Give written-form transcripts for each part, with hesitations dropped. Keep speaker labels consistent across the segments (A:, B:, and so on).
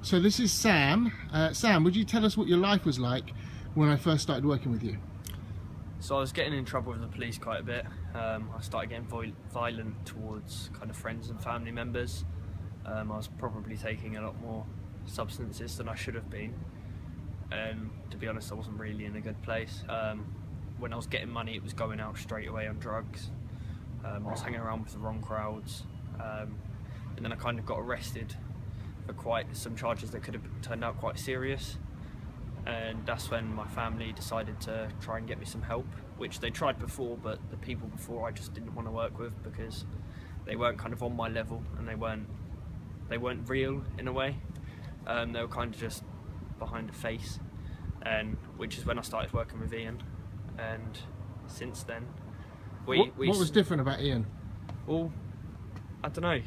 A: So this is Sam. Sam, would you tell us what your life was like when I first started working with you?
B: So I was getting in trouble with the police quite a bit. I started getting violent towards kind of friends and family members. I was probably taking a lot more substances than I should have been. And to be honest, I wasn't really in a good place. When I was getting money, it was going out straight away on drugs. I was hanging around with the wrong crowds. And then I kind of got arrested for quite some charges that could have turned out quite serious. And that's when my family decided to try and get me some help, which they tried before, but the people before I just didn't want to work with because they weren't kind of on my level and they weren't real in a way. They were kind of just behind a face, and which is when I started working with Ian. And since then,
A: what was different about Ian?
B: Well, I don't know.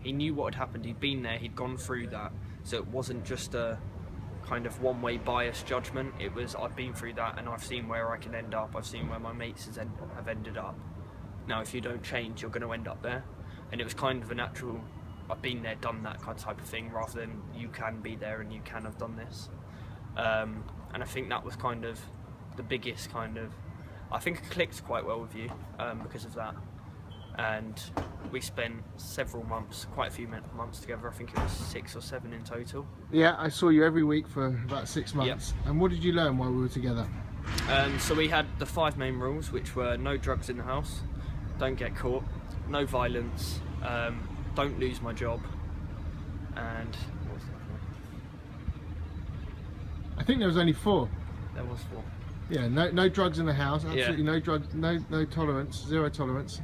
B: Ian knew what had happened. He'd been there. He'd gone through that. So it wasn't just a kind of one-way biased judgment. It was, I've been through that and I've seen where I can end up. I've seen where my mates have ended up. Now, if you don't change, you're going to end up there. And it was kind of a natural, I've been there, done that kind of type of thing, rather than you can be there and you can have done this. And I think that was kind of the biggest kind of, I think I clicked quite well with you because of that. And we spent several months, quite a few months together. I think it was 6 or 7 in total.
A: Yeah, I saw you every week for about 6 months. Yep. And what did you learn while we were together?
B: So we had the 5 main rules, which were no drugs in the house, don't get caught, no violence, don't lose my job, and what was that?
A: I think there was only 4.
B: There was 4.
A: Yeah, no drugs in the house, absolutely. Yeah. No drugs, no tolerance, 0 tolerance.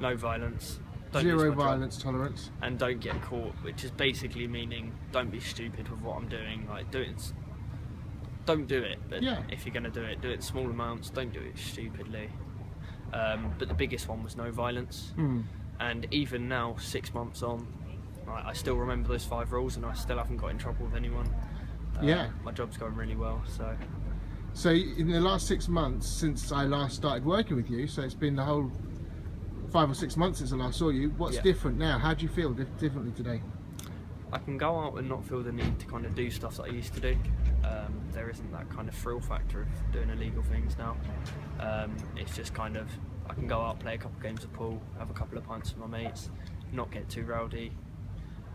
B: No violence.
A: Zero violence tolerance.
B: And don't get caught, which is basically meaning don't be stupid with what I'm doing. Like, don't do it. But yeah, if you're going to do it in small amounts. Don't do it stupidly. But the biggest one was no violence. And even now, 6 months on, I still remember those 5 rules, and I still haven't got in trouble with anyone.
A: Yeah,
B: my job's going really well.
A: So in the last 6 months since I last started working with you, so it's been the whole 5 or 6 months since I last saw you. What's different now? How do you feel differently today? I
B: can go out and not feel the need to kind of do stuff that I used to do. There isn't that kind of thrill factor of doing illegal things now. It's just kind of, I can go out, play a couple games of pool, have a couple of pints with my mates, not get too rowdy.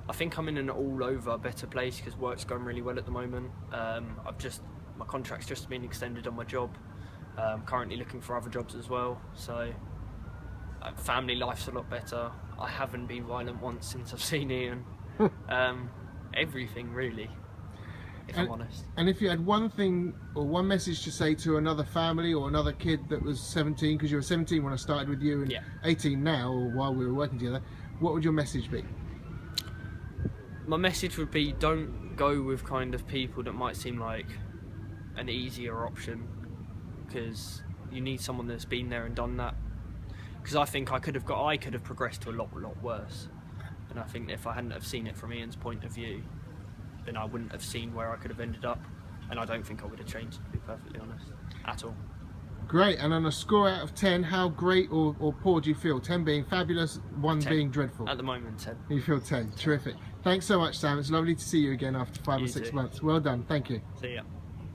B: I think I'm in an all-over better place because work's going really well at the moment. My contract's just been extended on my job. I'm currently looking for other jobs as well. So. Family life's a lot better. I haven't been violent once since I've seen Ian. Everything really, if I'm honest.
A: And if you had one thing or one message to say to another family or another kid that was 17, because you were 17 when I started with you and 18 now, or while we were working together, what would your message be?
B: My message would be, don't go with kind of people that might seem like an easier option, because you need someone that's been there and done that. Because I think I could have progressed to a lot worse, and I think if I hadn't have seen it from Ian's point of view, then I wouldn't have seen where I could have ended up, and I don't think I would have changed, to be perfectly honest, at all.
A: Great. And on a score out of 10, how great or poor do you feel? 10 being fabulous, 1
B: 10.
A: Being dreadful.
B: At the moment, 10.
A: You feel 10. Terrific. Thanks so much, Sam. It's lovely to see you again after 5 or 6 months. Well done. Thank you.
B: See ya.